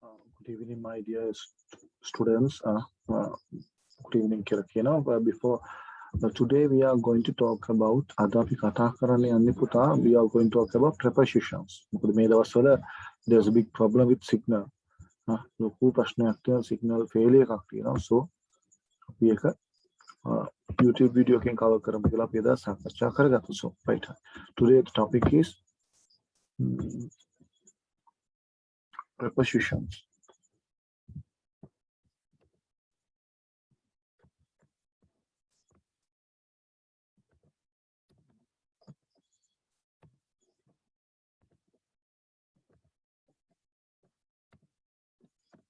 Good evening, my dear students. Good evening, Kirakina. Before today, we are going to talk about Adapi Katakarani Anniputa. We are going to talk about prepositions. There's a big problem with signal. Signal failure. So, we YouTube video can cover so right. Today the topic is prepositions.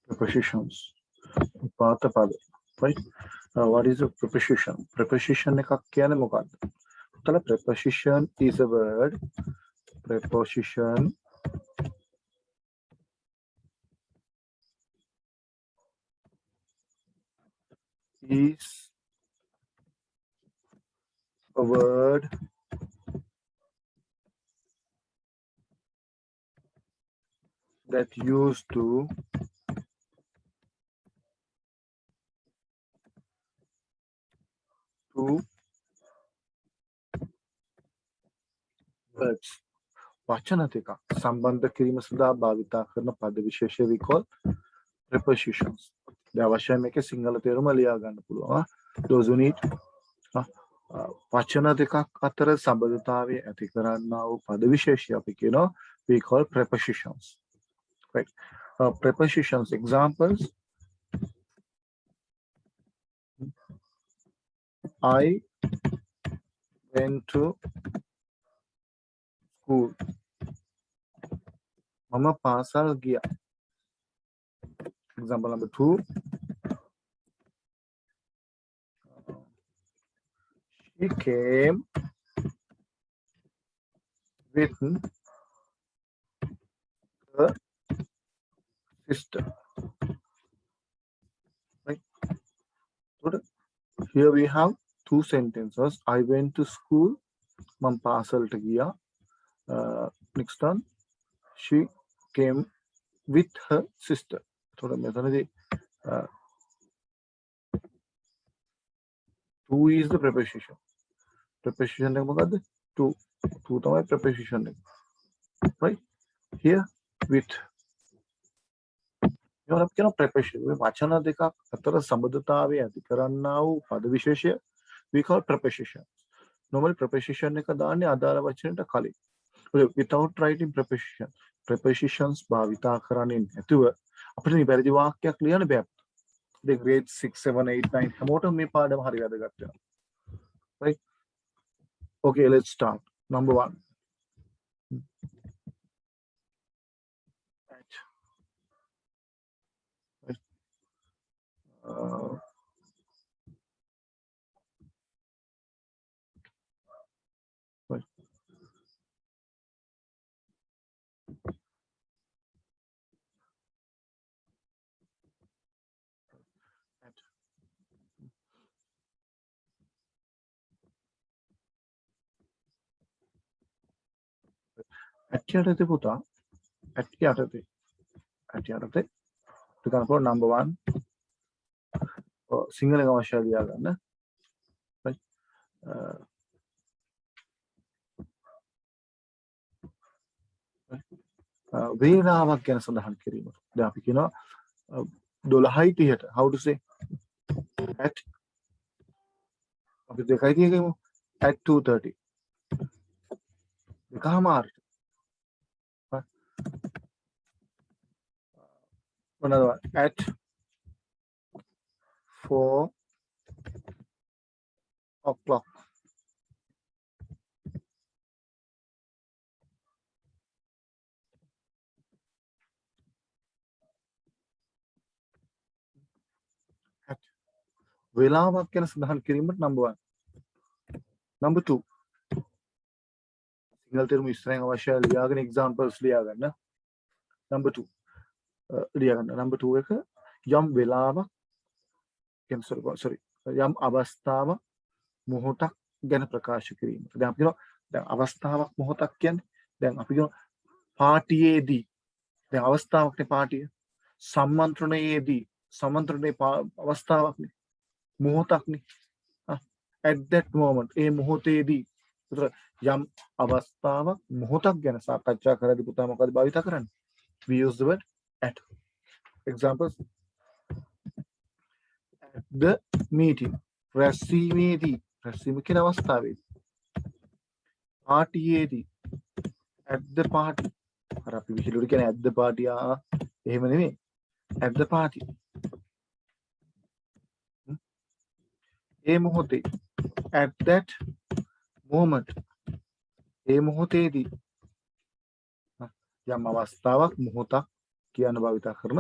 Prepositions. Right? What is a preposition? Preposition preposition is a word. Preposition is a word that used to words. වචන දෙකක් සම්බන්ධ කිරීම සඳහා භාවිත කරන පද විශේෂය we call prepositions. දැන් අවශ්‍යයි මේකේ සිංහල තේරුම ලියා ගන්න පුළුවන්. Those who need වචන දෙකක් අතර සම්බන්ධතාවය ඇති කරන්නා වූ පද විශේෂය අපි කියනවා we call prepositions. Right? Prepositions examples. I went to school. Mama pasal gaya. Example number 2. She came with her sister. Right? Here we have two sentences. I went to school. Mama pasal gaya. Next one. She came with her sister. Two is the preposition. Preposition two. Two is preposition. Right? Here with. Preposition. වචන දෙකක් අතර සම්බන්ධතාවය ඇති කරන්නා වූ පද විශේෂය we call preposition. Normally preposition එක දාන්නේ අදාළ වචනයට කලින්. Without writing preposition. Prepositions භාවිතා කරන්නේ නැතුව අපිට නිවැරදි වාක්‍යයක් ලියන්න බෑ. The grade 6, 7, 8, 9 හැමෝටම මේ පාඩම හරි වැදගත් වෙනවා. Right? Okay, let's start. Number 1. ඇටියටද පුතා ඇටියටද to number 1 සිංහල අවශ්‍ය ලියා ගන්න වේලාවක් ගැන සඳහන් කිරීම. දැන් අපි කියනවා 12යි 30ට how to say at අපි 2යි 30 කියමු at 2:30 එකමාරට another one at 4 o'clock. At වේලාවක් ගැන සඳහන් කිරීමට number 1. Number 2. සිංහල තේරුම ඉස්සරහින් අවශ්‍ය ලියාගෙන examples ලියා ගන්න. Number 2. ලියා ගන්න. Number 2 එක යම් වේලාවක් sorry යම් අවස්ථාවක් මොහොතක් ගැන ප්‍රකාශ කිරීම. දැන් අපි කියනවා දැන් අවස්ථාවක් මොහොතක් කියන්නේ දැන් අපි කියනවා පාටියේදී දැන් අවස්ථාවක්නේ පාටිය. සම්මන්ත්‍රණයේදී සම්මන්ත්‍රණයේ අවස්ථාවක්නේ මොහොතක්නේ at that moment ඒ මොහොතේදී උතර යම් අවස්ථාවක් මොහොතක් ගැන සාකච්ඡා කරද්දී පුතා මොකද භාවිත කරන්නේ we use the word at examples at the meeting රැස්වීමේදී රැස්වීම කියන අවස්ථාවේදී පාටියේදී at the party අර අපි විහිළුවට කියන්නේ at the party එහෙම නෙමෙයි at the party ඒ මොහොතේ at that moment ඒ මොහොතේදී යම් අවස්ථාවක් මොහොතක් කියන භාවිත කරන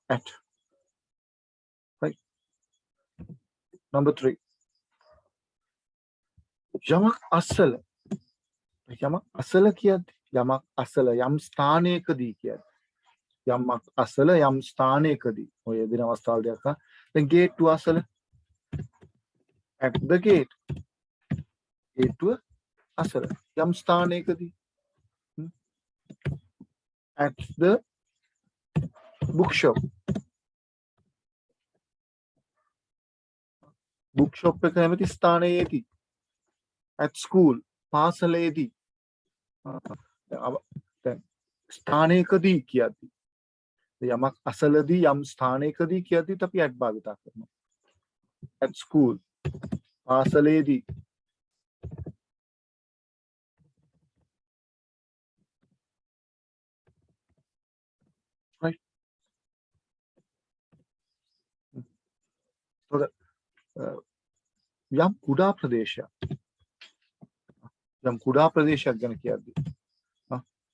at right number 3 යමක් අසල කියද්දී යමක් අසල යම් ස්ථානයකදී කියද්දී යමක් අසල යම් ස්ථානයකදී ඔය දින අවස්ථාවල් දෙකක් දැන් ගේට්ටුව අසල at the gate ගේට්ටුව අසල යම් ස්ථානයකදී at the bookshop එක නැමැති ස්ථානයේදී at school පාසලේදී දැන් ස්ථානයකදී කියද්දී යමක් අසලදී යම් ස්ථානයකදී කියද්දීත් අපි at භාවිත කරනවා at school පාසලේදී right යම් කුඩා ප්‍රදේශයක් ගැන කියද්දී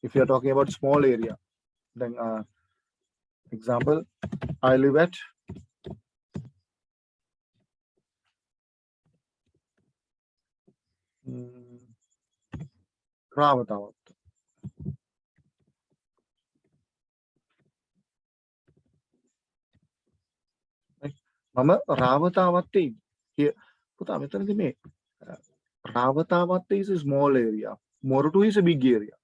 if you are talking about small area then example I live at රාවතාවත් මම රාවතාවත්තේ පුතා මෙතනදී මේ රාවතාවත්තේ is a small area Moratuwa is a big area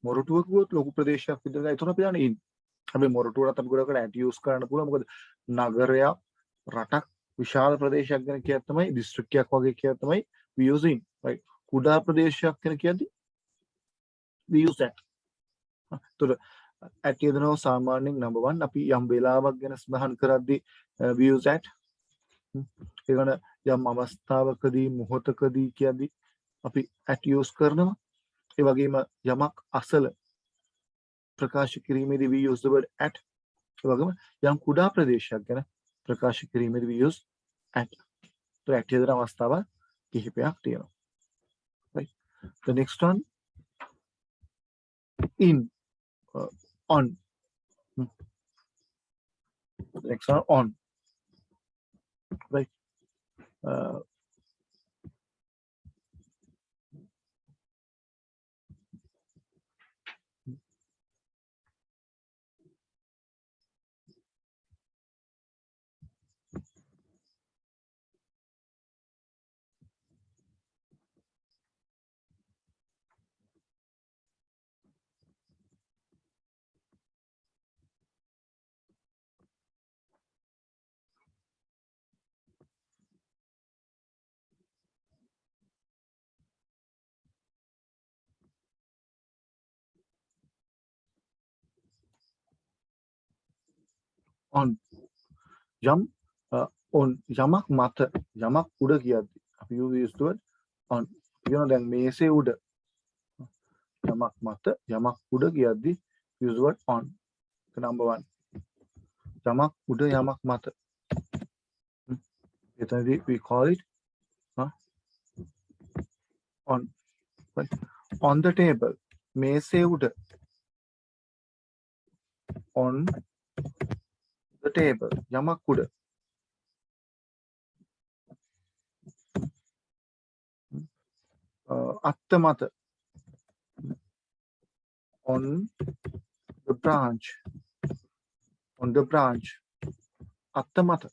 Moratuwa කිව්වොත් ලොකු ප්‍රදේශයක් විතරයි එතන අපි යන්නේ ඉන්නේ හැබැයි මොරටුවට අපි ගොඩක් at use කරන්න පුළුවන් මොකද නගරයක් රටක් විශාල ප්‍රදේශයක් ගැන කියත් තමයි දිස්ත්‍රික්කයක් වගේ කියත් තමයි we using right කුඩා ප්‍රදේශයක් ගැන කියද්දි we use that එතකොට at කියනවා සාමාන්‍යයෙන් number 1 අපි යම් වේලාවක් ගැන සඳහන් කරද්දී we use that ඒකන යම් අවස්ථාවකදී මොහොතකදී කියද්දි අපි at use කරනවා ඒ වගේම යමක් අසල ප්‍රකාශ කිරීමේදී we use the word at ඒ වගේම යම් කුඩා ප්‍රදේශයක් ගැන ප්‍රකාශ කිරීමේදී we use at તો at කියන අවස්ථාව කිහිපයක් තියෙනවා right the next one in on the next one on right on යම් on යමක් මත යමක් උඩ කියද්දි අපි use the word on කියනවා දැන් මේසේ උඩ යමක් මත යමක් උඩ කියද්දි use the word on number 1 යමක් උඩ යමක් මත එතනදී we call it on right on the table මේසේ උඩ on the table යමක් උඩ අත්ත මත on the branch අත්ත මත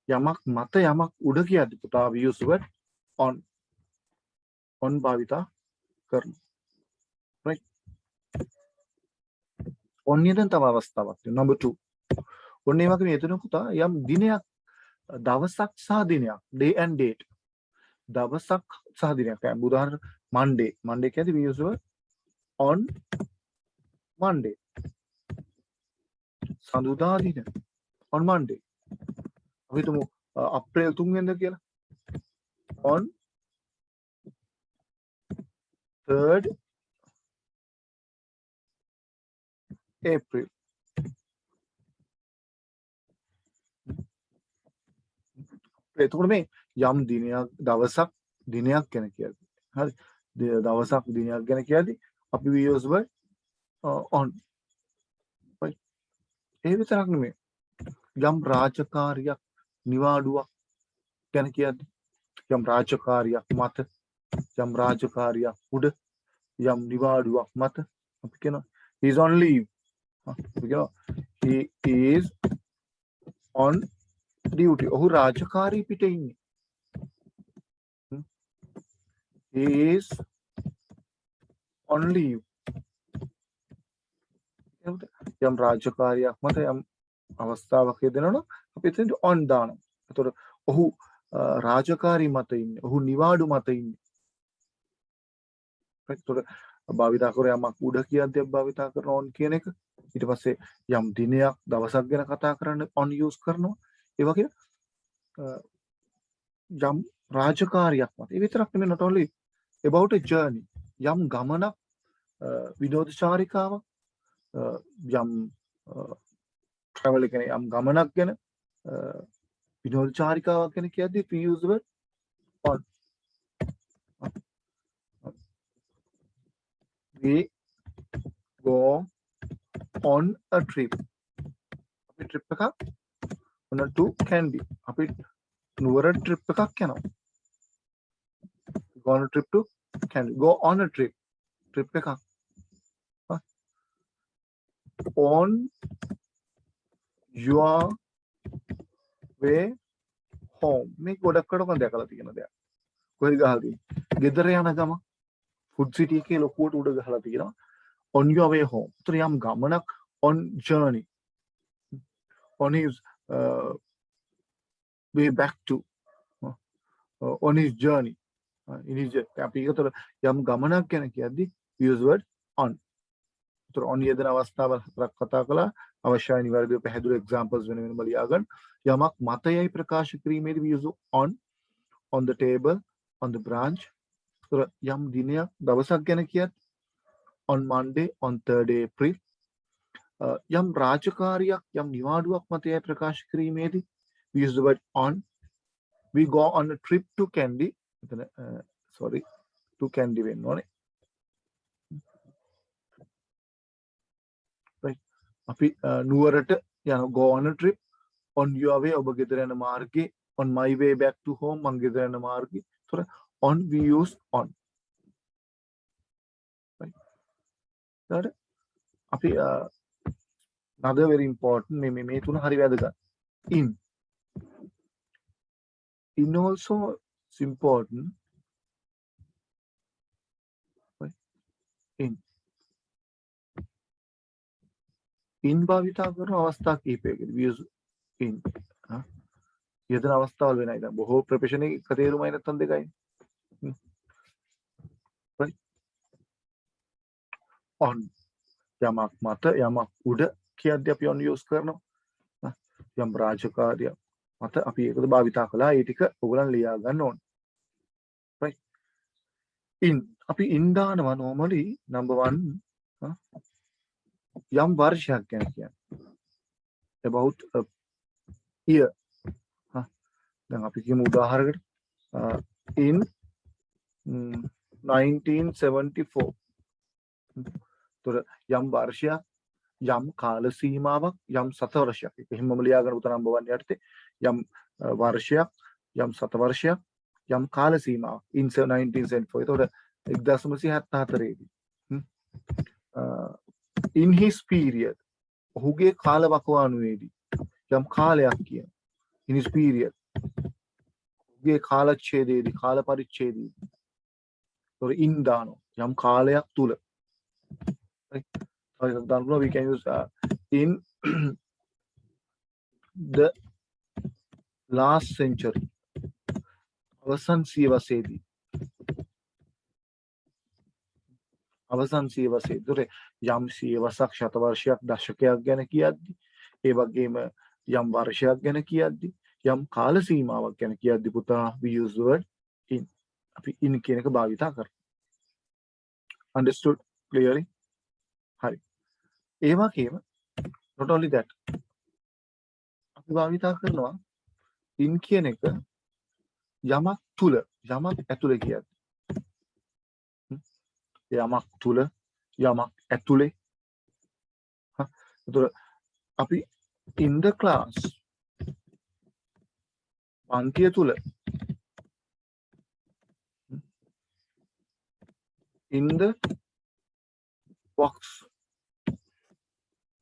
යමක් මත යමක් උඩ කියද්දි පුතා we use the word on භාවිතා කරනවා right ඔන්න එතන තව අවස්ථාවක් තියෙනවා. number 2. ඔන්න ඒ වගේ මෙතන පුතා යම් දිනයක් දවසක් සහ දිනයක් day and date දවසක් සහ දිනයක් දැන් උදාහරණ Monday කියන්නේ we use word on Monday සඳුදා දින on Monday අපි හිතමු අප්‍රේල් 3 වෙනිදා කියලා on 3rd April එතකොට මේ යම් දිනයක් දවසක් දිනයක් ගැන කියද්දි හරි දවසක් දිනයක් ගැන කියද්දි අපි we use word on right ඒ විතරක් නෙමෙයි යම් රාජකාරියක් නිවාඩුවක් ගැන කියද්දි යම් රාජකාරියක් මත යම් රාජකාරියක් උඩ යම් නිවාඩුවක් මත අපි කියනවා he is on leave අපි කියනවා he is on duty ඔහු රාජකාරී පිටේ ඉන්නේ he is on leave යම් රාජකාරියක් මත යම් අවස්ථාවක් යෙදෙනවනම් අපි එතනට on දානවා. එතකොට ඔහු රාජකාරී මත ඉන්නේ. ඔහු නිවාඩු මත ඉන්නේ. එතකොට භාවිතා කර යමක් උඩ කියද්දී භාවිතා කරන on කියන එක. ඊට පස්සේ යම් දිනයක් දවසක් ගැන කතා කරන්න on use කරනවා. ඒ වගේ යම් රාජකාරියක් මත. ඒ විතරක් නෙමෙයි not only about a journey. යම් ගමනක් විනෝද චාරිකාවක් යම් travel එකනේ යම් ගමනක් ගැන විනෝද චාරිකාවක් ගැන කියද්දී we use the word on. We go on a trip. අපි trip එකක් on to Kandy. අපි නුවර trip එකක් යනවා. Go on a trip to Kandy. Go on a trip. Trip එකක්. On your way home. මේ ගොඩක්කට මම දැකලා තියෙන දෙයක්. කොහෙද ගහලා තියෙන්නේ? ගෙදර යන ගම food city එකේ ලොකුවට උඩ ගහලා තියෙනවා. On your way home. ඒතර යම් ගමනක් on journey. On his way back to on his journey. In his අපි ඒතර යම් ගමනක් ගැන කියද්දී use word on. ඒතර on යෙදෙන අවස්ථාවල් හතරක් කතා කළා. අවශ්‍යයි නිවැරදිව පැහැදිලි examples වෙන වෙනම ලියා ගන්න. යමක් මතයයි ප්‍රකාශ කිරීමේදී we use on the table, on the branch. ඒතර යම් දිනයක් දවසක් ගැන කියත් on Monday, on 3rd April. යම් රාජකාරියක් යම් නිවාඩුවක් මතයයි ප්‍රකාශ කිරීමේදී we use the word on. We go on a trip to Kandy. Sorry, to Kandy වෙන්න ඕනේ. Right. අපි නුවරට යන go on a trip on your way ඔබ ගෙදර යන මාර්ගයේ on my way back to home මං ගෙදර යන මාර්ගයේ. ඒතර on we use on. Right. ඊට අපි another very important මේ තුන හරි වැදගත්. In also it's important. Right. In භාවිතා කරන අවස්ථා කිහිපයකදී we use in. යෙදෙන අවස්ථාවල් වෙනයි. දැන් බොහෝ ප්‍රොෆෙෂන් එකේ එක තේරුමයි නැත්තම් දෙකයි. Right. On යමක් මත යමක් උඩ කියද්දී අපි on use කරනවා. යම් රාජකාරිය මත අපි ඒකද භාවිතා කළා. ඒ ටික ඔයගොල්ලන් ලියා ගන්න ඕනේ. Right. In අපි in දානවා normally number 1 යම් වර්ෂයක් ගැන කියන්නේ. About a year. දැන් අපි කියමු උදාහරණයකට in 1974. තොර යම් වර්ෂයක් යම් කාල සීමාවක් යම් සතවර්ෂයක් එහෙමම ලියා ගන්න උතන නම්බර් 1 යටතේ යම් වර්ෂයක් යම් සතවර්ෂයක් යම් කාල සීමාවක් in 1974. ඒතකොට 1974 දී in his period ඔහුගේ කාල වකවානුවේදී යම් කාලයක් කියන in his period ඔහුගේ කාලච්ඡේදයේදී කාල පරිච්ඡේදයේදී in දානවා යම් කාලයක් තුල we can use in the last century. අවසන් සියවසේදී අවසන් සියවසේ දුර යම් සියවසක් ශතවර්ෂයක් දශකයක් ගැන කියද්දි ඒ වගේම යම් වර්ෂයක් ගැන කියද්දි යම් කාල සීමාවක් ගැන කියද්දි පුතා we use the word in අපි in කියන එක භාවිතා කරනවා. Understood clearly? හරි. ඒ වගේම not only that අපි භාවිතා කරනවා in කියන එක යමක් තුල යමක් ඇතුලේ කියද්දි යමක් තුල යමක් ඇතුලේ එතකොට අපි in the class පන්තිය තුල in the box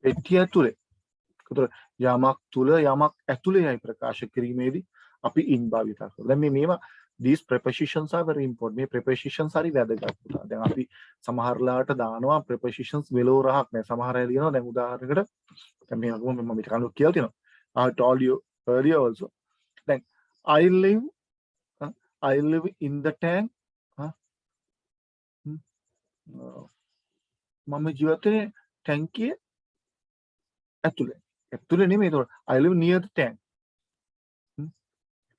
පෙට්ටිය ඇතුලේ එතකොට යමක් තුල යමක් ඇතුලේයි ප්‍රකාශ කිරීමේදී අපි in භාවිතා කරනවා. දැන් මේවා these prepositions are very important. මේ prepositions හරි වැදගත් පුතා. දැන් අපි සමහරලාට දානවා prepositions මෙලොවරහක් නෑ. සමහර අය ලියනවා දැන් උදාහරණයකට දැන් මේ මම කලින් කියලා තියෙනවා. I told you earlier also. දැන් I live in the tank. මම ජීවත් වෙන්නේ ටැංකිය ඇතුලේ. ඇතුලේ නෙමෙයි ඒක. I live near the tank.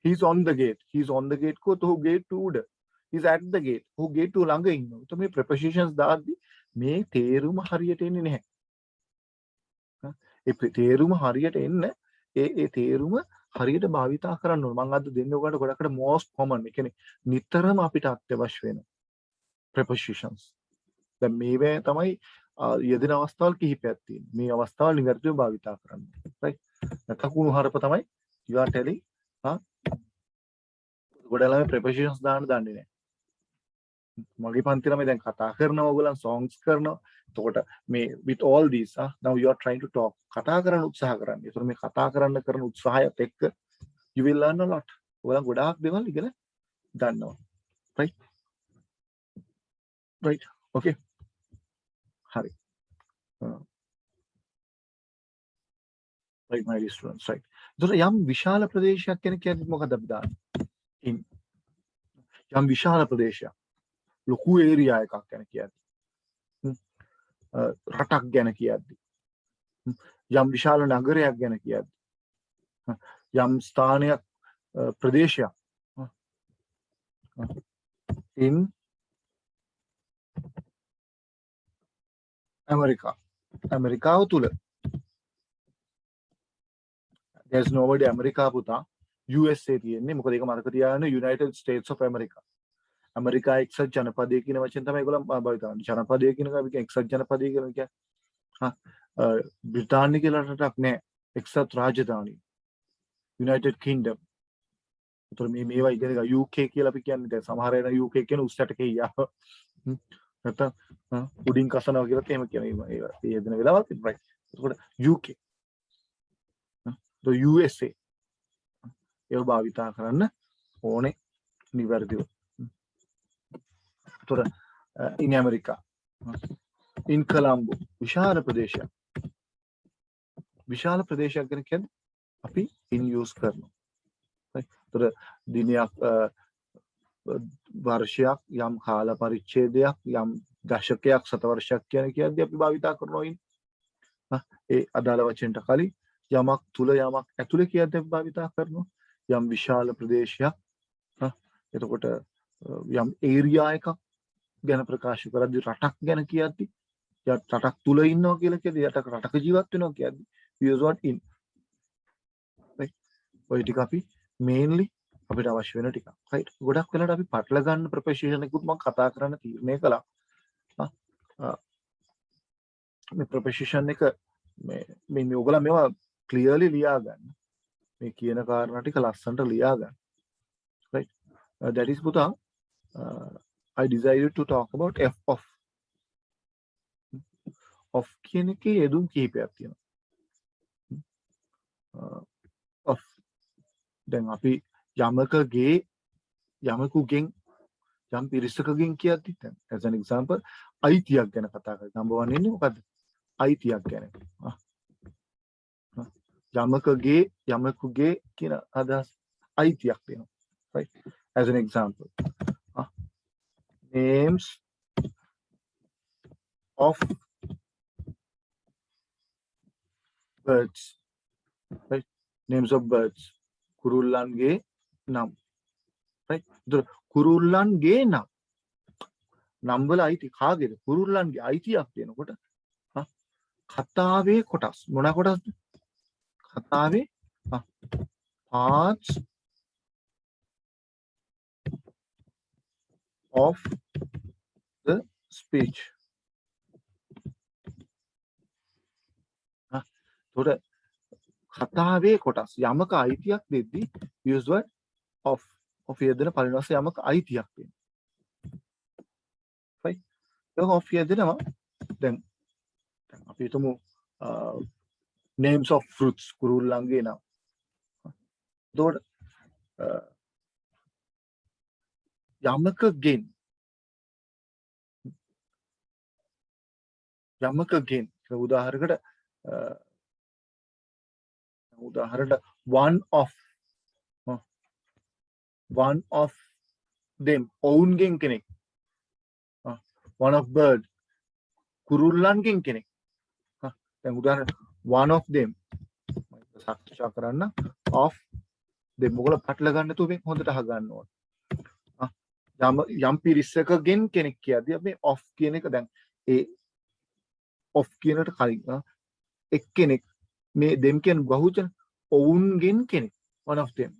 He's on the gate. He's on the gate. කොහොත ඔහු gate උඩ. He's at the gate. ඔහු gate ළඟ ඉන්නවා. તો මේ prepositions දාද්දි මේ තේරුම හරියට එන්නේ නැහැ. ඒ තේරුම හරියට එන්න ඒ තේරුම හරියට භාවිතා කරන්න ඕන. මම අද දෙන්නේ ඔයගොල්ලන්ට ගොඩකට most common. ඒ කියන්නේ නිතරම අපිට අත්‍යවශ්‍ය වෙන prepositions. දැන් මේවේ තමයි යෙදෙන අවස්ථාවල් කිහිපයක් තියෙනවා. මේ අවස්ථාවල් නිවැරදිව භාවිතා කරන්න. right? නැත්නම් කුණු හරප තමයි you are telling ගොඩලම prepositions දාන්න දන්නේ නැහැ. මගේ පන්ති ළමයි දැන් කතා කරනවා ඔයගොල්ලන් songs කරනවා. එතකොට මේ with all these now you are trying to talk කතා කරන්න උත්සාහ කරන්න. ඒතර මේ කතා කරන්න කරන උත්සාහයත් එක්ක you will learn a lot. ඔයගොල්ලන් ගොඩාක් දේවල් ඉගෙන ගන්නවා. right? right? okay. හරි. right my dear students right. ඒතර යම් විශාල ප්‍රදේශයක් කියන කියන්නේ මොකක්ද අපි දාන්නේ? in යම් විශාල ප්‍රදේශයක් ලොකු ඒරියා එකක් ගැන කියද්දි රටක් ගැන කියද්දි යම් විශාල නගරයක් ගැන කියද්දි යම් ස්ථානයක් ප්‍රදේශයක් in ඇමරිකාව තුල there's nobody ඇමරිකා පුතා USA තියෙන්නේ මොකද ඒක මතක තියාගන්න United States of America America එක්සත් ජනපදය කියන වචෙන් තමයි ඒගොල්ලන් භාවිත කරන්නේ. ජනපදය කියන එක අපි කියන එක්සත් ජනපදය කියලා කියන්නේ. බ්‍රිතාන්‍ය කියලා රටක් නෑ. එක්සත් රාජධානිය. United Kingdom. ඒතර මේවා ඉගෙන ගන්න UK කියලා අපි කියන්නේ දැන් සමහර අය UK කියන උස්සට කියනවා. නැත්නම් උඩින් කසනවා කියලා එහෙම කියනවා. ඒ යෙදෙන වෙලාවල් තියෙනවා. right. එතකොට UK. the USA. ඒව භාවිතා කරන්න ඕනේ නිවැරදිව. in America, in Colombo, විශාල ප්‍රදේශයක් ගැන කියන්නේ අපි in use කරනවා. ඒතර දිනයක් වර්ෂයක් යම් කාල පරිච්ඡේදයක් යම් දශකයක් සතවර්ෂයක් කියන කියද්දී අපි භාවිතා කරනවා in. ඒ අදාළ වචෙන්ට කලින් යමක් තුල යමක් ඇතුලේ කියද්දී අපි භාවිතා කරනවා යම් විශාල ප්‍රදේශයක්. එතකොට යම් ඒරියා එකක් ගැන ප්‍රකාශ කරද්දී රටක් ගැන කියද්දි රටක් තුල ඉන්නවා කියලා කියද්දි රටක ජීවත් වෙනවා කියද්දි we use what in. right? ඔය ටික අපි mainly අපිට අවශ්‍ය වෙන ටික. right? ගොඩක් වෙලාවට අපි පටල ගන්න preposition එකකුත් මම කතා කරන්න තීරණය කළා. මේ preposition එක මේ ඔයගොල්ලෝ මේවා clearly ලියා ගන්න. මේ කියන කාරණා ටික ලස්සනට ලියා ගන්න. right? that is පුතා I decided to talk about f of කියන එකේ යෙදුම් කිහිපයක් තියෙනවා. of දැන් අපි යමකුගෙන් යම් පිරිසකගෙන් කියද්දි දැන් as an example අයිතියක් ගැන කතා කරලා number 1 ඉන්නේ මොකද්ද? අයිතියක් ගැන. යමකගේ යමකුගේ කියන අදහස් අයිතියක් දෙනවා. Right? As an example. Names of birds. Right? Names of birds. කුරුල්ලන්ගේ නම්. Right? කුරුල්ලන්ගේ නම්. නම් වල අයිති කාගේද? කුරුල්ලන්ගේ අයිතියක් දෙනකොට කතාවේ කොටස් මොන කොටස්ද? කතාවේ parts of the speech. තොර කතාවේ කොටස් යමක අයිතියක් දෙද්දී use word of යදෙන පරිණාමය යමක අයිතියක් දෙන්න. right? ඒක of යදෙනවා. දැන් අපි හිතමු names of fruits කුරුල්ලන්ගේ නම්. එතකොට යමකගෙන් උදාහරණකට one of them ඔවුන්ගෙන් කෙනෙක් one of bird කුරුල්ලන්ගෙන් කෙනෙක් දැන් උදාහරණ one of them සාකච්ඡා කරන්න of them මොකද පටල ගන්න නැතුව මේක හොඳට අහගන්න ඕන යම් පිරිසකගෙන් කෙනෙක් කියද්දී අපි of කියන එක දැන් ඒ of කියනට කලින් එක්කෙනෙක් මේ them කියන බහුවචන ඔවුන්ගෙන් කෙනෙක් one of them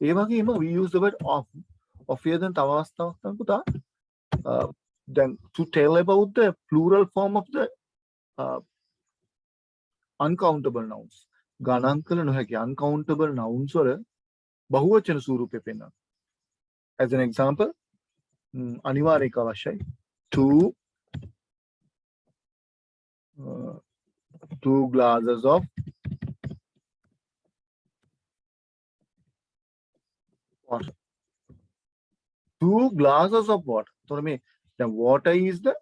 ඒ වගේම we use the word of යදෙන තව අවස්ථාවක් තමයි පුතා then to tell about the plural form of the uncountable nouns ගණන් කළ නොහැකි uncountable nouns වල බහුවචන ස්වරූපේ පෙන්වනවා. As an example අනිවාර්යක අවශ්‍යයි two glasses of water. Two glasses of water. So මේ දැන් water is the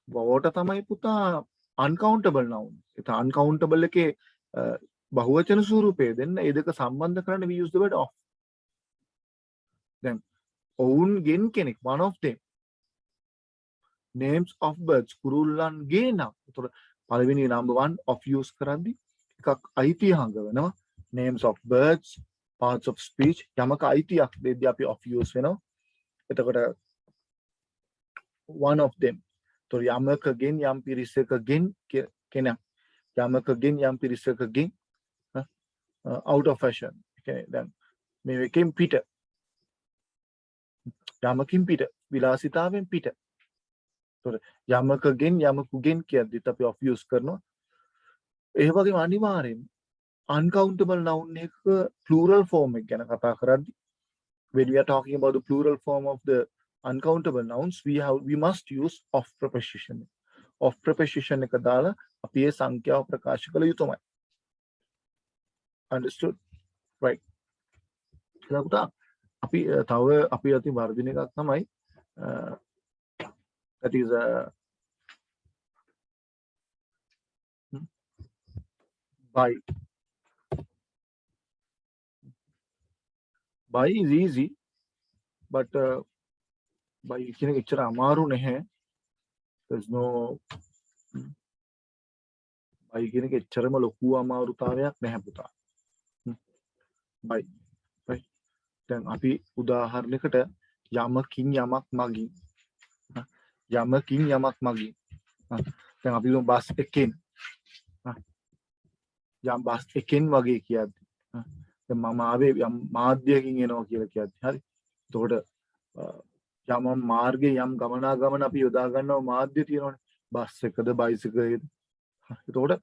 water තමයි පුතා uncountable noun. ඒක uncountable එකේ බහුවචන ස්වරූපය දෙන්න ඒ දෙක සම්බන්ධ කරන්න we use the word of. දැන් ඔවුන්ගෙන් කෙනෙක් one of them. Names of birds කුරුල්ලන්ගේ නම්. ඒතකොට පළවෙනි number 1 of use කරද්දී එකක් අයිතිය හංගවනවා. Names of birds, parts of speech යමක අයිතියක් දෙද්දී අපි of use වෙනවා. එතකොට one of them. ඒතකොට යමකගෙන් යම් පිරිසකගෙන් කෙනෙක් යමකගෙන් යම් පිරිසකගෙන් out of fashion. Okay, දැන් මේකෙන් පිට යමකින් පිට විලාසිතාවෙන් පිට. ඒතකොට යමකගෙන් යමකුගෙන් කියද්දිත් අපි of use කරනවා. ඒ වගේම අනිවාර්යෙන් uncountable noun එක plural form එක ගැන කතා කරද්දී when we are talking about the plural form of the uncountable nouns we must use of preposition. Of preposition එක දාලා අපි ඒ සංඛ්‍යාව ප්‍රකාශ කළ යුතුමයි. Understood? Right. එතකොට අපි තව අපි අතින් වර්ධන එකක් තමයි that is by is easy but by කියන එක එච්චර අමාරු නැහැ. There's no by කියන එක එච්චරම ලොකු අමාරුතාවයක් නැහැ පුතා. by right. දැන් අපි උදාහරණයකට යමකින් යමක් මගින් යමකින් යමක් මගින් දැන් අපි දුම් බස් එකෙන් යම් බස් එකෙන් වගේ කියද්දි දැන් මම ආවේ යම් මාධ්‍යයකින් එනවා කියලා කියද්දි හරි. එතකොට යම් මාර්ගයේ යම් ගමනාගමන අපි යොදා ගන්නවා මාධ්‍ය තියෙනවනේ. බස් එකද බයිසිකලයේද. එතකොට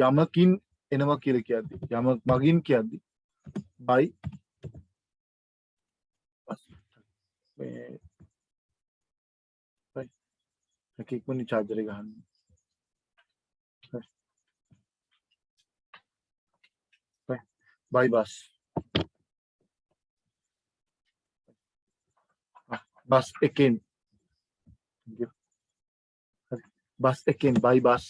යමකින් එනවා කියලා කියද්දි යමක් මගින් කියද්දි by මේ right එකෙක් මොනි charger එක ගන්න right by bus bus එකෙන් බස් එකෙන් by bus.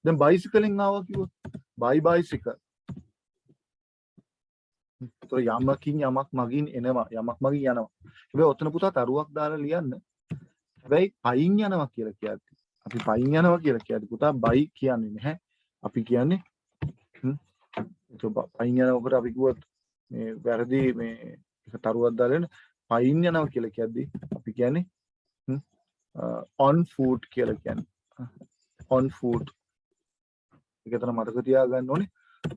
දැන් බයිසිකලෙන් ආවා කිව්වොත් by bicycle. ඒතර යමකින් යමක් මගින් එනවා යමක් මගින් යනවා. හැබැයි ඔතන පුතා තරුවක් දාලා ලියන්න. හැබැයි පයින් යනවා කියලා කියද්දි අපි පයින් යනවා කියලා කියද්දි පුතා by කියන්නේ නැහැ. අපි කියන්නේ පයින් යනකොට අපි කිව්වොත් මේ වැරදි මේ එක තරුවක් දාලා පයින් යනවා කියලා කියද්දි අපි කියන්නේ on foot කියලා කියන්නේ. on foot. ඒක තමයි මතක තියාගන්න ඕනේ.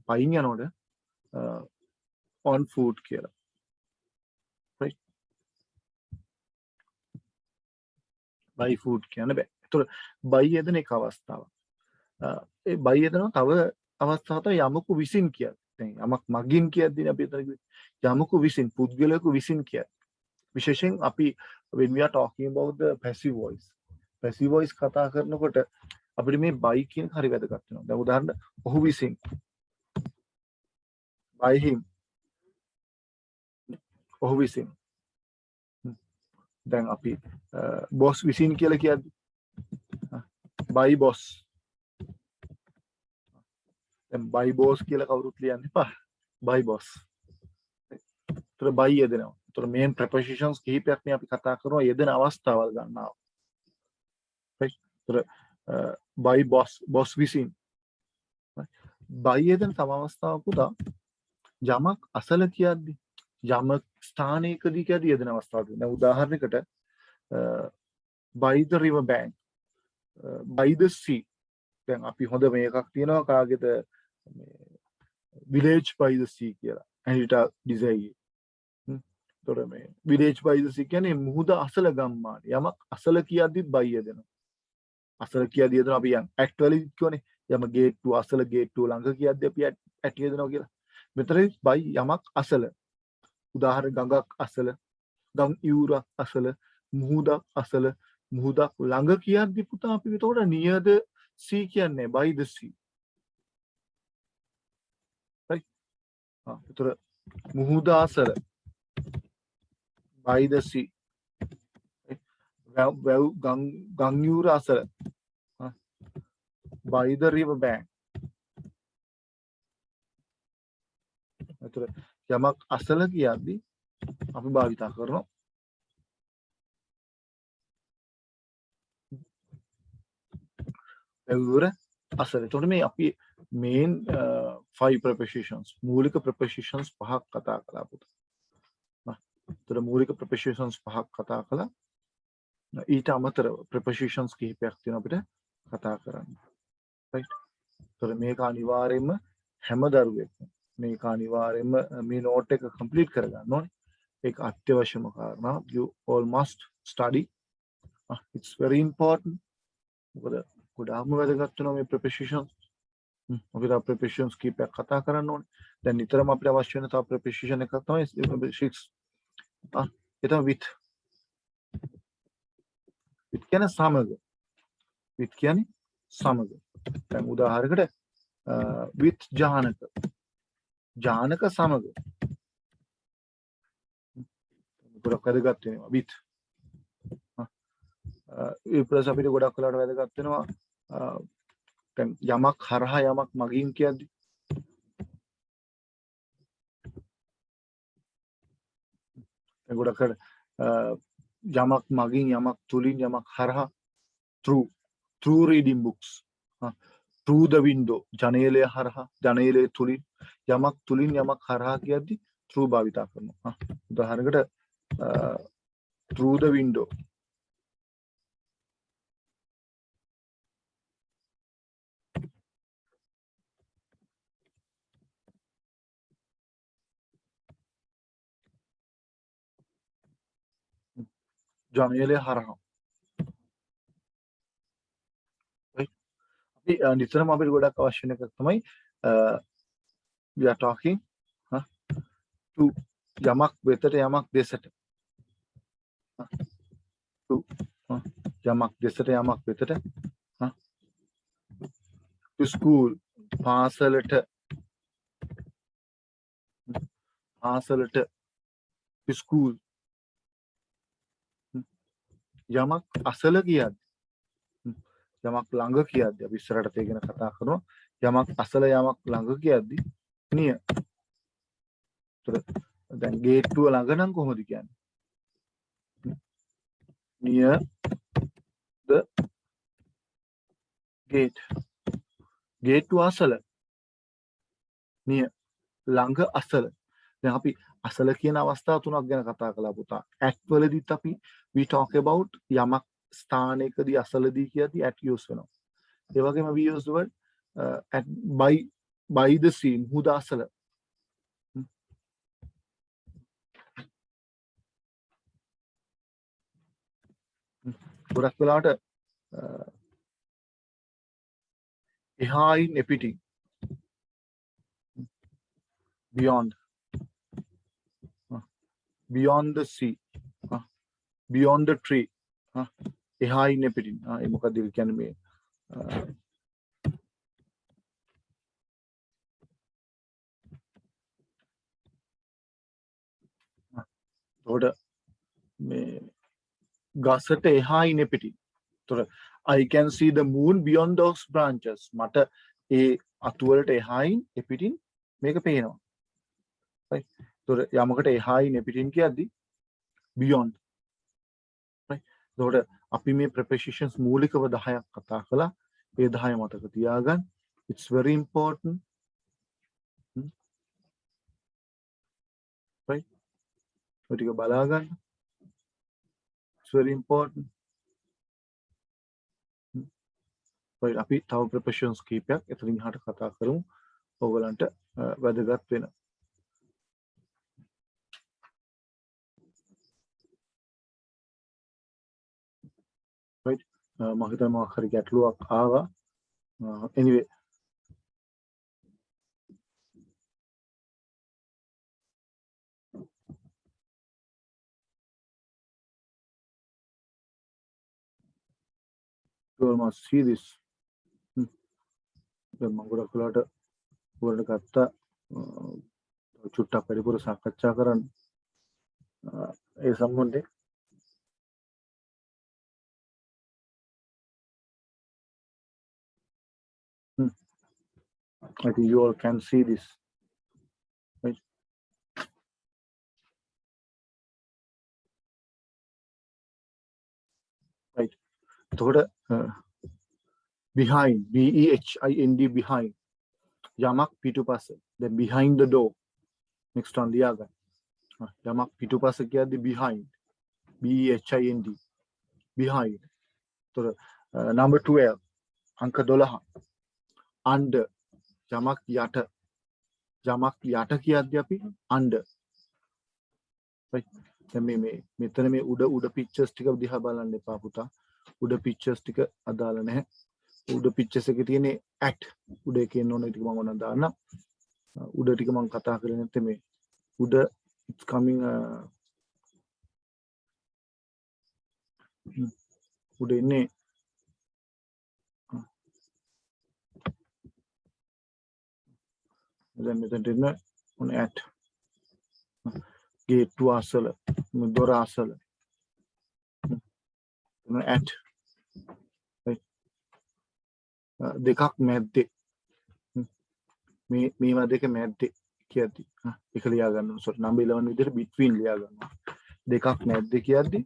පයින් යනකොට on foot කියලා. right? by foot කියන්න බෑ. ඒතර by යෙදෙන එක අවස්ථාවක්. ඒ by යෙදෙනවා තව අවස්ථාවක් තමයි යමකු විසින් කියන්නේ. දැන් යමක් මගින් කියද්දී අපි එතන යමකු විසින් පුද්ගලයෙකු විසින් කියන්නේ. විශේෂයෙන් අපි when we are talking about the passive voice කතා කරනකොට අපිට මේ by කියන හරි වැදගත් වෙනවා. දැන් උදාහරණ ඔහු විසින් by him ඔහු විසින් දැන් අපි boss විසින් කියලා කියද්දී by boss දැන් by boss කියලා කවුරුත් ලියන්න එපා by boss. ඒතර by යෙදෙනවා. ඒතර main prepositions කිහිපයක් නේ අපි කතා කරනවා යෙදෙන අවස්ථාවල් ගන්නවා. right? ඒතර by boss විසින් by යෙදෙන තම අවස්ථාවක් පුතා යමක් අසල කියද්දී යමක් ස්ථානයකදී කියද්දී යෙදෙන අවස්ථාවක්. දැන් උදාහරණයකට by the river bank by the sea. දැන් අපි හොඳ මේකක් තියෙනවා කාගේද village by the sea කියලා. ඇනිටා ඩිසයිගේ. ඒතොර මේ village by the sea කියන්නේ මුහුද අසල ගම්මාන. යමක් අසල කියද්දිත් by යෙදෙනවා. අසල කියද්දී යෙදෙනවා අපි actually කියවනේ යම ගේට්ටුව අසල ගේට්ටුව ළඟ කියද්දී අපි at යෙදෙනවා කියලා. මෙතන by යමක් අසල. උදාහරණ ගඟක් අසල, ගම් ඉවුරක් අසල, මුහුදක් අසල, මුහුදක් ළඟ කියද්දී පුතා අපි එතකොට near the sea කියන්නේ by the sea. right? ඒතර මුහුද අසල by the sea. වැව් ගම් ඉවුර අසල by the river bank. ඒතර යමක් අසල කියද්දී අපි භාවිතා කරනවා වැව්වර අසල. එතකොට මේ අපි main 5 prepositions මූලික prepositions පහක් කතා කළා පුතා. ඒතර මූලික prepositions පහක් කතා කළා. ඊට අමතරව prepositions කිහිපයක් තියෙනවා අපිට කතා කරන්න. right? ඒතර මේක අනිවාර්යයෙන්ම හැම දරුවෙක්ම මේක අනිවාර්යයෙන්ම මේ note එක complete කරගන්න ඕනේ. ඒක අත්‍යවශ්‍යම කාරණා. You all must study. It's very important. මොකද ගොඩාක්ම වැදගත් වෙනවා මේ prepositions. අපිට prepositions කීපයක් කතා කරන්න ඕනේ. දැන් නිතරම අපිට අවශ්‍ය වෙන තව preposition එකක් තමයි 6. ඒ තමයි with. with කියන්නේ සමග. with කියන්නේ සමග. දැන් උදාහරණයකට with ජානක. ජානක සමග. ගොඩක් වැදගත් වෙනවා with. ඒ ප්ලස් අපිට ගොඩක් වෙලාවට වැදගත් වෙනවා දැන් යමක් හරහා යමක් මගින් කියද්දි දැන් ගොඩක් යමක් මගින් යමක් තුලින් යමක් හරහා through reading books through the window ජනේලය හරහා ජනේලය තුලින් යමක් තුලින් යමක් හරහා කියද්දි through භාවිතා කරනවා. උදාහරණයකට through the window ජනේලය හරහා. අපි නිතරම අපිට ගොඩක් අවශ්‍ය වෙන එකක් තමයි we are talking to යමක් වෙතට යමක් දෙසට to යමක් දෙසට යමක් වෙතට to school පාසලට to school යමක් අසල කියද්දි යමක් ළඟ කියද්දි අපි ඉස්සරහට තේගෙන කතා කරනවා යමක් අසල යමක් ළඟ කියද්දි නිය. දැන් ගේට්ටුව ළඟ නම් කොහොමද කියන්නේ? near the gate. ගේට්ටුව අසල. නිය ළඟ අසල. දැන් අපි අසල කියන අවස්ථා තුනක් ගැන කතා කළා පුතා. at වලදීත් අපි we talk about යමක් ස්ථානයකදී අසලදී කියද්දී at use වෙනවා. ඒ වගේම we use the word at by the sea මුහුද අසල. ගොඩක් වෙලාවට එහායින් එපිටින් beyond the sea beyond the tree එහායින් එපිටින් ඒ මොකක්ද කියන්නේ මේ තොට මේ ගසට එහායින් එපිටින්. තොර I can see the moon beyond those branches. මට ඒ අතුවලට එහායින් එපිටින් මේක පේනවා. right? තොර යමකට එහායින් එපිටින් කියද්දි beyond. right? තොට අපි මේ prepositions මූලිකව 10ක් කතා කළා. ඒ 10 මතක තියාගන්න. It's very important. right? ඔය ටික බලා ගන්න. It's very important. right? අපි තව prepositions කීපයක් එතනින් එහාට කතා කරමු. ඔයගලන්ට වැදගත් වෙන. right? මම හිතනවා මොකක් හරි ගැටලුවක් ආවා. anyway you must see this. දැන් මම ගොඩක් වෙලාවට උඩට ගත්තා චුට්ටක් පරිපූර්ණ සාකච්ඡා කරන්න. ඒ සම්බන්ධයෙන් I think you all can see this. right? right? එතකොට behind behind behind යමක් පිටුපස. then behind the door next one ලියාගන්න. යමක් පිටුපස කියද්දි behind behind behind. එතකොට number 12 අංක 12 under යමක් යට කියද්දි අපි under. right? දැන් මේ මෙතන මේ උඩ pictures ටික දිහා බලන්න එපා පුතා. උඩ pictures ටික අදාළ නැහැ. උඩ pictures එකේ තියෙන at උඩ එකේ ඉන්න ඕන ටික මම ඕන දාන්න. උඩ ටික මම කතා කරේ නැත්නම් මේ උඩ it's coming උඩ ඉන්නේ දැන් මෙතනට එන්න ඕන at ගේට්ටුව අසල දොර අසල at දෙකක් මැද්දේ මේවා දෙක මැද්දේ කියද්දි එක ලියා ගන්න ඕන. sorry number 11 විදිහට between ලියා ගන්නවා. දෙකක් මැද්දේ කියද්දි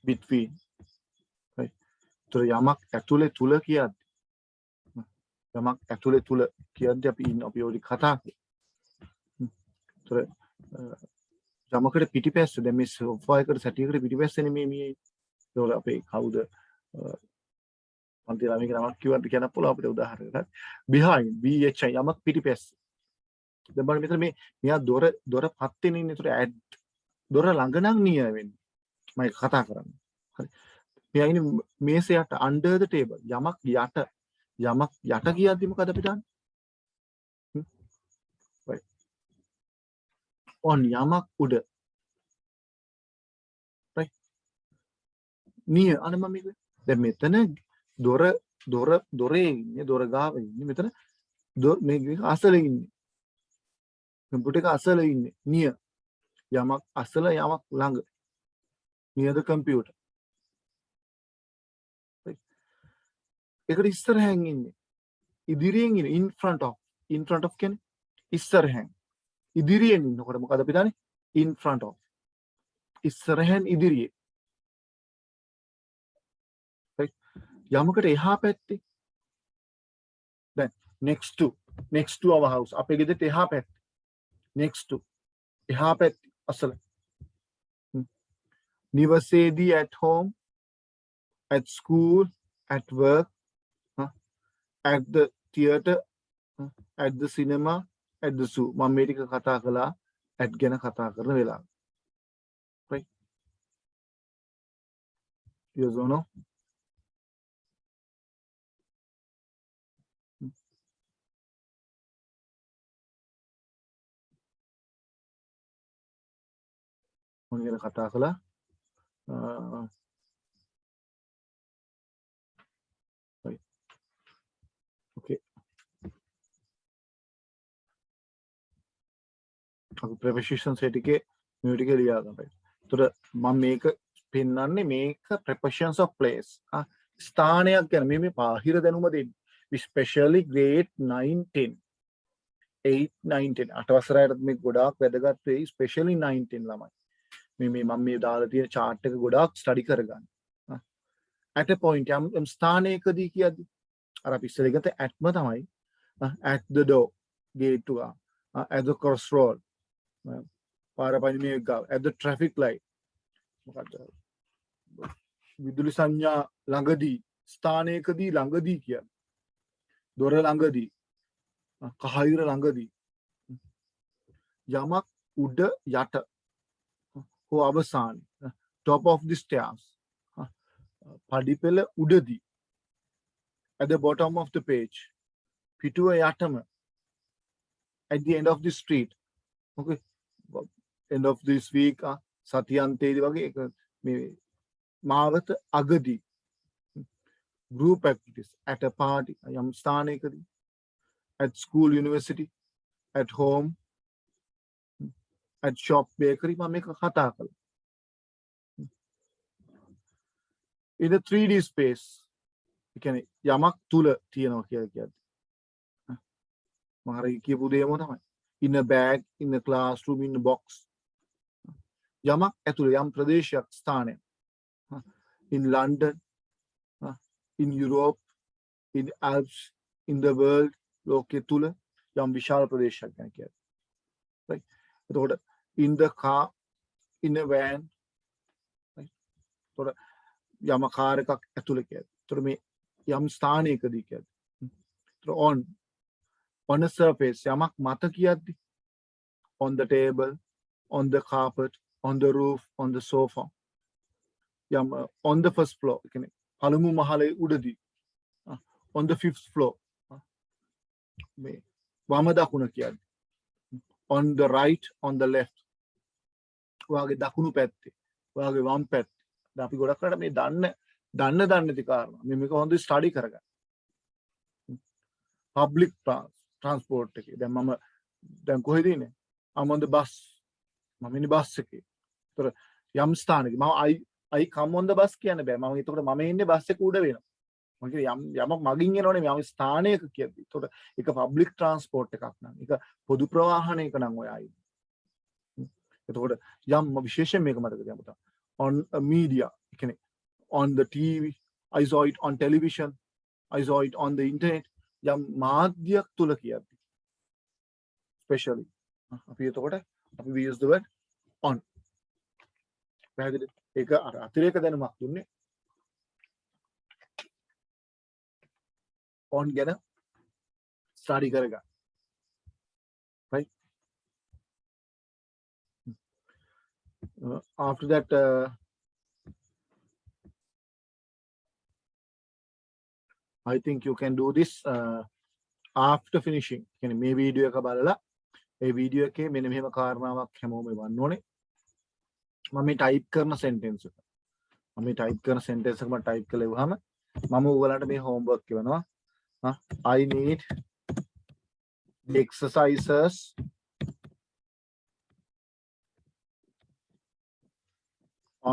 between. right? ඒතර යමක් ඇතුලේ තුල කියද්දි යමක් ඇතුලේ තුල කියද්දි අපි ඔය කතා කරේ. ඒතර යමකට පිටිපැස්ස දැන් මේ සෝෆා එකට සැටියකට පිටිපැස්සනේ මේ ඒවල අපේ කවුද පන්ති ළමයික නමක් කිව්වට කියන්න පුළුවන් අපිට උදාහරණයක්. behind යමක් පිටිපැස්ස. දැන් බලන්න මෙතන මෙයා දොර පත්තෙන් ඉන්නේ. ඒතර ඇඩ් දොර ළඟ නම් නිය වෙන්නේ. මම කතා කරන්නේ. හරි. මෙයා ඉන්නේ මේස යට under the table. යමක් යට කියද්දි මොකද අපි දන්නේ? right. on යමක් උඩ. right. නිය අනේ මම දැන් මෙතන දොරේ ඉන්නේ දොර ගාව ඉන්නේ මෙතන මේ අසල ඉන්නේ කම්පියුටර් එක අසල ඉන්නේ නිය යමක් අසල යමක් ළඟ near the computer. ඒකට ඉස්සරහින් ඉන්නේ. ඉදිරියෙන් ඉන්නේ in front of. In front of කියන්නේ ඉස්සරහින්. ඉදිරියෙන් ඉන්නකොට මොකද අපි දන්නේ? In front of. ඉස්සරහින් ඉදිරියේ. right? යමකට එහා පැත්තේ. දැන් next to our house. අපේ ගෙදරට එහා පැත්තේ. next to එහා පැත්තේ අසල. නිවසේදී at home, at school, at work, at the theater, at the cinema, at the zoo. මම මේ ටික කතා කළා at ගැන කතා කරන වෙලාව. right? yes or no? මොන ගැන කතා කළා? right. okay. අපි preposition set එකේ මේ ටික ලියා ගන්න. ඒතර මම මේක පෙන්නන්නේ මේක prepositions of place. ස්ථානයක් ගැන මේ බාහිර දැනුම දෙන්නේ. especially grade 9 10. 8 9 10 අට වසරයට මේ ගොඩාක් වැදගත් වෙයි especially 9 10 ළමයි. මේ මම මේ දාලා තියෙන chart එක ගොඩාක් study කරගන්න. at a point යම් ස්ථානයකදී කියද්දි අර අපි ඉස්සෙල්ලා ගත්ත atම තමයි at the door gate to at the crossroad පාරපයිනේ ගාව at the traffic light මොකක්ද විදුලි සංඥා ළඟදී ස්ථානයකදී ළඟදී කියන්නේ දොර ළඟදී කහිර ළඟදී යමක් උඩ යට හෝ අවසානයේ top of the stairs පඩිපෙළ උඩදී at the bottom of the page පිටුව යටම at the end of the street okay end of this week සතියන්තයේදී වගේ එක මේ මාවත අගදී group activities at a party යම් ස්ථානයකදී at school university at home at shop bakery මම මේක කතා කළා in a 3D space ඒ කියන්නේ යමක් තුල තියෙනවා කියලා කියද්දි මම හරිය කියපු දේම තමයි in a bag in a classroom in a box යමක් ඇතුලේ යම් ප්‍රදේශයක් ස්ථානයක් in London in Europe in Alps in the world ලෝකයේ තුල යම් විශාල ප්‍රදේශයක් ගැන කියද්දි right එතකොට in the car in a van right එතකොට යම කාර් එකක් ඇතුලේ කියද්දි එතකොට මේ යම් ස්ථානයකදී කියද්දි එතකොට on a surface යමක් මත කියද්දි on the table on the carpet on the roof on the sofa යම් on the first floor කියන්නේ පළමු මහලේ උඩදී on the fifth floor මේ වම දකුණ කියද්දි on the right on the left ඔයාගේ දකුණු පැත්තේ ඔයාගේ වම් පැත්තේ දැන් අපි ගොඩක් කරලා මේ දන්න ති කාරණා මේක හොඳ ස්ටඩි කරගන්න public transport එකේ දැන් මම දැන් කොහෙද ඉන්නේ I'm on the bus මම ඉන්නේ බස් එකේ ඒතර යම් ස්ථානයක මම I come on the bus කියන්න බෑ මම එතකොට මම ඉන්නේ බස් එක උඩ වෙනවා මම කියන්නේ යමක් මගින් එනවනේ මම ස්ථානයක කියද්දි එතකොට ඒක public transport එකක් නම් ඒක පොදු ප්‍රවාහනයක නම් ඔයා ඉන්නේ එතකොට යම් විශේෂයෙන් මේක මතක තියාගන්න on a media කියන්නේ on the TV I saw it on television I saw it on the internet යම් මාධ්‍යයක් තුල කියද්දි especially අපි එතකොට අපි we use the word on පැහැදිලි ඒක අර අතිරේක දැනුමක් දුන්නේ on ගැන study කරගන්න right after that I think you can do this after finishing කියන්නේ මේ වීඩියෝ එක බලලා ඒ වීඩියෝ එකේ මෙන්න මෙහෙම කාරණාවක් හැමෝම එවන්න ඕනේ මම මේ ටයිප් කරන සෙන්ටෙන්ස් එක මම මේ ටයිප් කරන සෙන්ටෙන්ස් එක මම ටයිප් කරලා ඉවහම මම ඔයගලන්ට මේ homework එවනවා I need the exercises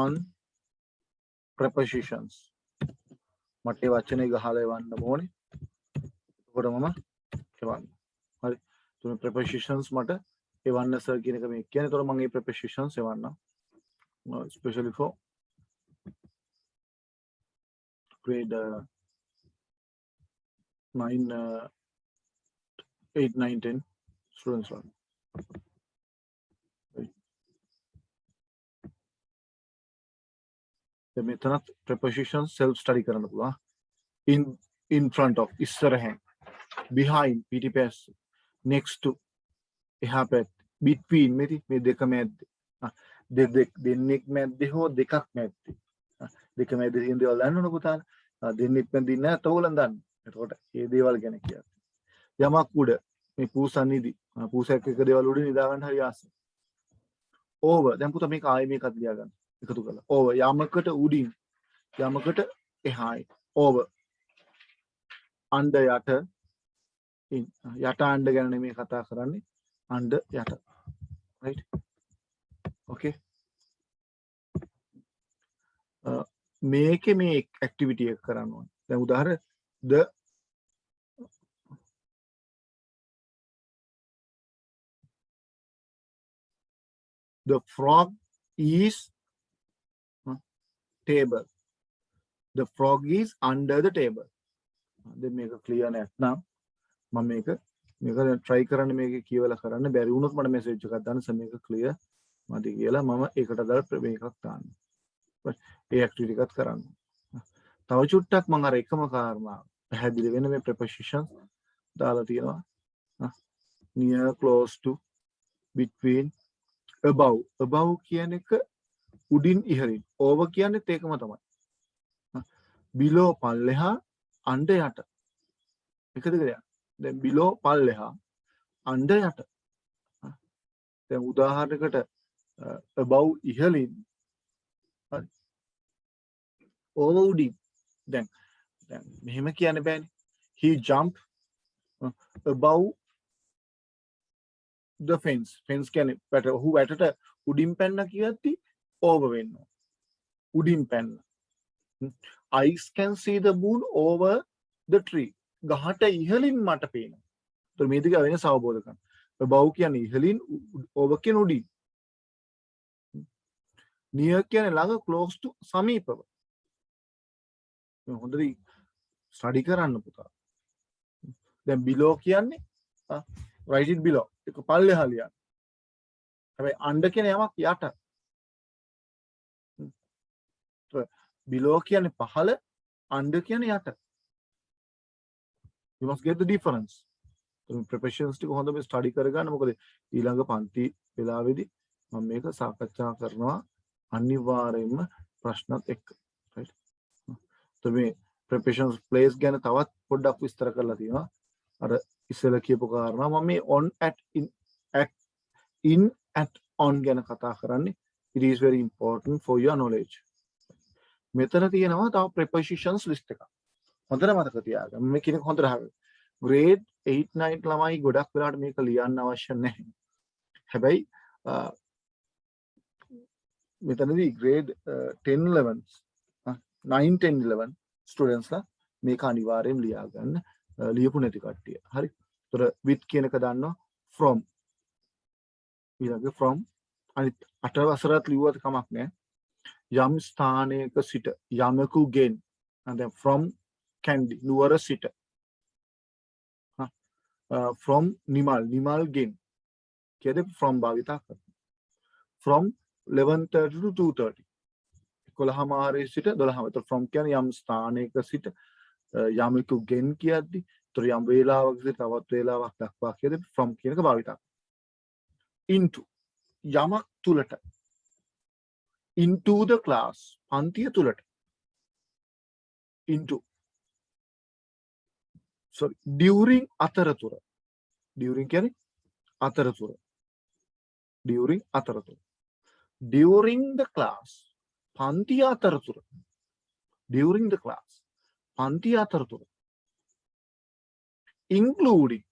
on prepositions මට ඒ වචනේ ගහලා එවන්න ඕනේ. එතකොට මම එවන්න. හරි. තුන prepositions මට එවන්න සර් කියන එක මේ කියන්නේ. එතකොට මම මේ prepositions එවන්නම්. Especially for grade 9 8 9 10 students one. මෙතනත් prepositions self study කරන්න පුළුවන්. in front of ඉස්සරහෙන්, behind පිටිපස්ස, next to එහා පැත්ත, between මේ දෙක මැද්දේ, දෙන්නෙක් මැද්දේ හෝ දෙකක් මැද්දේ, දෙක මැද්දේ තියෙන දේවල් දන්නවද පුතාලා? දෙන්නෙක් මැද්දේ ඉන්න නැත්නම් ඕගොල්ලන් දන්න. එතකොට මේ දේවල් ගැන කියන්න. යමක් උඩ මේ පූසන්නිදි පූසයක් එක දේවල් උඩ නිදා ගන්න හරි ආසයි. over දැන් පුතා මේක ආයෙ මේකත් ලියා ගන්න. එකතු කරලා over යමකට උඩින් යමකට එහායි over under යට යට under ගැන නෙමෙයි කතා කරන්නේ under යට right okay මේකේ මේ activity එක කරන්න ඕනේ. දැන් උදාහරණ the frog is table. The frog is under the table. Then make a clear නැත්නම් මම මේක try කරන්න මේක කියවලා කරන්න බැරි වුණොත් මට message එකක් දාන්න සම මේක clear මදි කියලා මම ඒකට දාලා මේකක් දාන්න. ඒ activity එකත් කරන්න. තව චුට්ටක් මම අර එකම කාරණා පැහැදිලි වෙන මේ prepositions දාලා තියෙනවා. near, close to, between, above. above කියන එක උඩින් ඉහළින්. over කියන්නේත් ඒකම තමයි. below පල්ලෙහා, under යට. එකද කියලා. දැන් below පල්ලෙහා, under යට. දැන් උදාහරණයකට above ඉහළින්, හරි. over උඩින්. දැන් මෙහෙම කියන්න බෑනේ. he jumped above the fence. fence කියන්නේ වැටට උඩින් පැන්න කියද්දි over වෙන්න. උඩින් පැන්න. I can see the moon over the tree. ගහට ඉහළින් මට පේනවා. ඒතර මේ දෙක වෙනස අවබෝධ කරගන්න. above කියන්නේ ඉහළින්, over කියන්නේ උඩින්. near කියන්නේ ළඟ, close to සමීපව. හොඳට ස්ටඩි කරන්න පුතා. දැන් below කියන්නේ right it below. ඒක පල්ලෙහා ලියන්න. හැබැයි under කියන යමක් යට. below කියන්නේ පහළ, under කියන්නේ යට. You must get the difference. Prepositions ටික හොඳට ස්ටඩි කරගන්න. මොකද ඊළඟ පන්ති වෙලාවේදී මම මේක සාකච්ඡා කරනවා අනිවාර්යයෙන්ම ප්‍රශ්නත් එක්ක. right? මේ prepositions place ගැන තවත් පොඩ්ඩක් විස්තර කරලා තියෙනවා. අර ඉස්සෙල්ලා කියපු කාරණා මම මේ on, at, in, at, on ගැන කතා කරන්නේ. It is very important for your knowledge. මෙතන තියෙනවා තව prepositions list එකක්. හොඳට මතක තියාගන්න. මේ කියන හොඳට අහගන්න. grade 8 9 ළමයි ගොඩක් වෙලාවට මේක ලියන්න අවශ්‍ය නැහැ. හැබැයි මෙතනදී grade 10 11 9 10 11 students ලා මේක අනිවාර්යෙන් ලියා ගන්න. ලියපු නැති කට්ටිය. හරි. ඒතර with කියන එක දන්නවා from. ඊළඟ from අනිත් අට වසරත් ලිව්වත් කමක් නැහැ. යම් ස්ථානයක සිට යමකුගෙන් දැන් from candy නුවර සිට from නිමල් ගෙන් කියද from භාවිතා කරනවා. from 11:30 to 2:30 11:00 සිට 12:00. ඒතර from කියන්නේ යම් ස්ථානයක සිට යමකුගෙන් කියද්දි ඒතර යම් වේලාවක සිට තවත් වේලාවක් දක්වා කියද from කියන එක භාවිතා කරනවා. into යමක් තුලට into the class පන්තිය තුලට into sorry during අතරතුර during කියන්නේ අතරතුර during අතරතුර during the class පන්තිය අතරතුර during the class පන්තිය අතරතුර including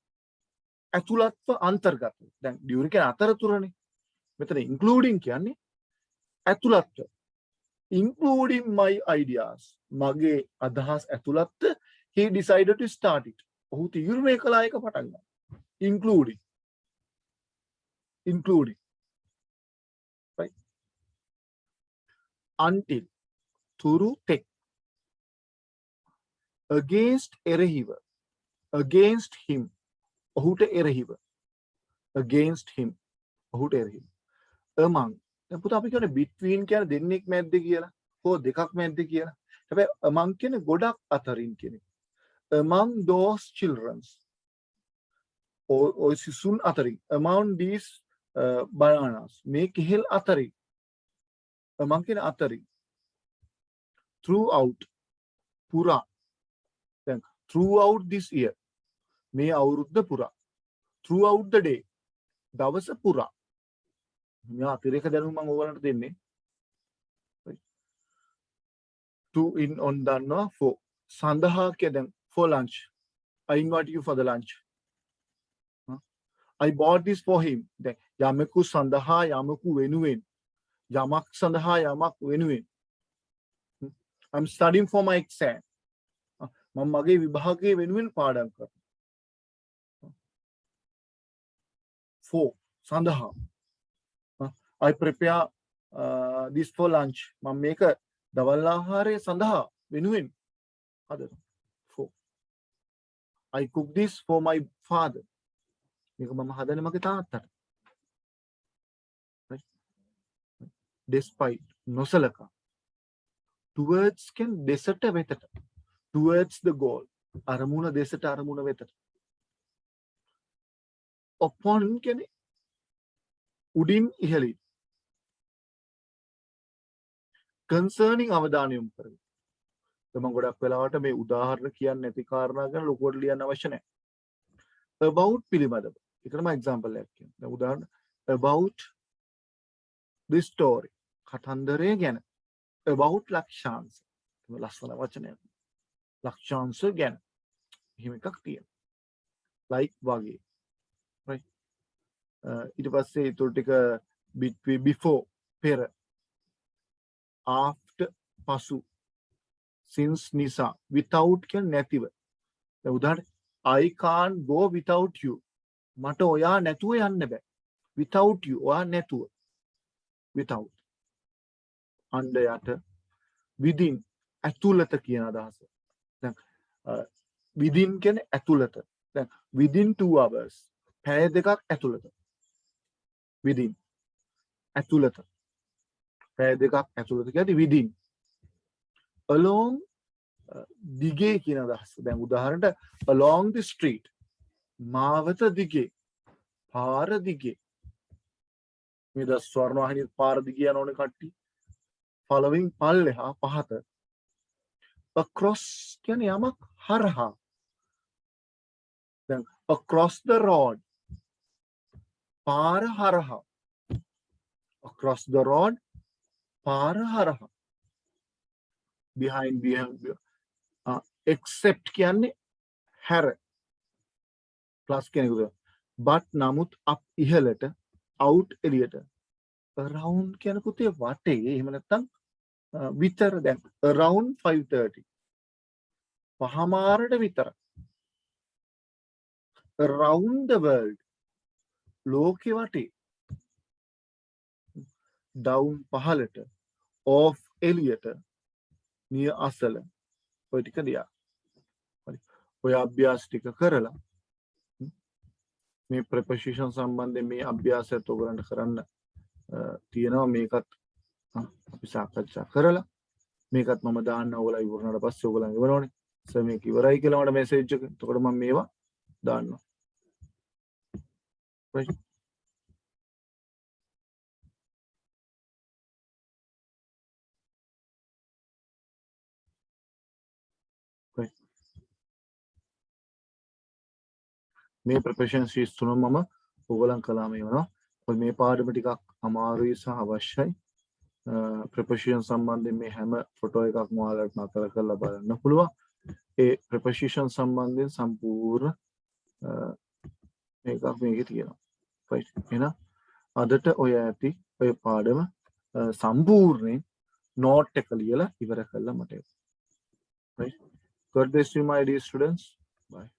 ඇතුළත්ව අන්තර්ගතව දැන් during කියන්නේ අතරතුරනේ මෙතන including කියන්නේ ඇතුළත්ව including my ideas මගේ අදහස් ඇතුළත් he decided to start it ඔහු තීරණය කළා ඒක පටන් ගන්න including right until තුරු තෙක් against එරෙහිව against him ඔහුට එරෙහිව against him ඔහුට එරෙහිව among දැන් පුතා අපි කියන්නේ between කියන්නේ දෙන්නෙක් මැද්ද කියලා හෝ දෙකක් මැද්ද කියලා හැබැයි among කියන්නේ ගොඩක් අතරින් කියන එක among those children or සිසුන් අතරින් among these bananas මේ කෙහෙල් අතරින් among කියන අතරින් throughout පුරා දැන් throughout this year මේ අවුරුද්ද පුරා throughout the day දවස පුරා මේ අතිරේක දැනුම මම ඕගලන්ට දෙන්නේ to in on දන්නවා for සඳහා කිය දැන් for lunch I invite you for the lunch I bought this for him දැන් යමෙකු සඳහා යමෙකු වෙනුවෙන් යමක් සඳහා යමක් වෙනුවෙන් I'm studying for my exam මම මගේ විභාගයේ වෙනුවෙන් පාඩම් කරනවා for සඳහා I prepare this for lunch මම මේක දවල් ආහාරය සඳහා වෙනුවෙන් හදනවා for I cook this for my father මේක මම හදන්නේ මගේ තාත්තට right despite නොසලකා towards can දෙසට වෙතට towards the goal අරමුණ දෙසට අරමුණ වෙතට upon කියන්නේ උඩින් ඉහළින් concerning අවධානය යොමු කරගන්න. මම ගොඩක් වෙලාවට මේ උදාහරණ කියන්නේ නැති කාරණා ගැන ලොකුවට ලියන්න අවශ්‍ය නැහැ. about පිළිබඳව. ඒකට මම example එකක් කියන්නම්. දැන් උදාහරණ about this story. කතන්දරය ගැන. about ලක්ෂාංශ. මේ ලස්සන වචනයක්. ලක්ෂාංශ ගැන. එහෙම එකක් තියෙනවා. like වගේ. right. ඊට පස්සේ ඊට ටික between before පෙර after pasu since නිසා without කියන්නේ නැතිව දැන් උදාහරණ I can't go without you මට ඔයා නැතුව යන්න බෑ without you ඔයා නැතුව without under යට within ඇතුළත කියන අදහස දැන් within කියන්නේ ඇතුළත දැන් within 2 hours පැය දෙකක් ඇතුළත within ඇතුළත පැය දෙකක් ඇතුළත කියන්නේ within along දිගේ කියන අදහස දැන් උදාහරණට along the street මාවත දිගේ පාර දිගේ මේ ද ස්වර්ණවාහිනිය පාර දිගේ යනෝනේ කට්ටිය following පල්ලෙහා පහත across කියන්නේ යමක් හරහා දැන් across the road පාර හරහා across the road පාර හරහා behind except කියන්නේ හැර plus කෙනෙකුද but නමුත් up ඉහළට out එළියට around කියන පුතේ වටේ එහෙම නැත්නම් විතර දැන් around 5:30 පහමාරට විතර around the world ලෝකෙ වටේ down පහළට off එළියට near අසල ඔය ටික දියා හරි ඔය අභ්‍යාස ටික කරලා මේ preposition සම්බන්ධයෙන් මේ අභ්‍යාසයත් ඔයගලන්ට කරන්න තියෙනවා මේකත් අපි සාකච්ඡා කරලා මේකත් මම දාන්න ඕගොල්ලෝ ඉවරනට පස්සේ ඔයගලන් ඉවරවනේ සර් මේක ඉවරයි කියලා මට මෙසේජ් එක එතකොට මම මේවා දාන්නවා right මේ preparation sheets තුනම මම ඕගලන් කළාම වෙනවා. ඔය මේ පාඩම ටිකක් අමාරුයි සහ අවශ්‍යයි. preparation සම්බන්ධයෙන් මේ හැම ෆොටෝ එකක්ම ඔයාලට නතර කරලා බලන්න පුළුවන්. ඒ preparation සම්බන්ධයෙන් සම්පූර්ණ මේකක් මේකේ තියෙනවා. right එහෙනම් අදට ඔය ඇති ඔය පාඩම සම්පූර්ණයෙන් note එක ලියලා ඉවර කළා මට. Right? God bless you my dear students. Bye.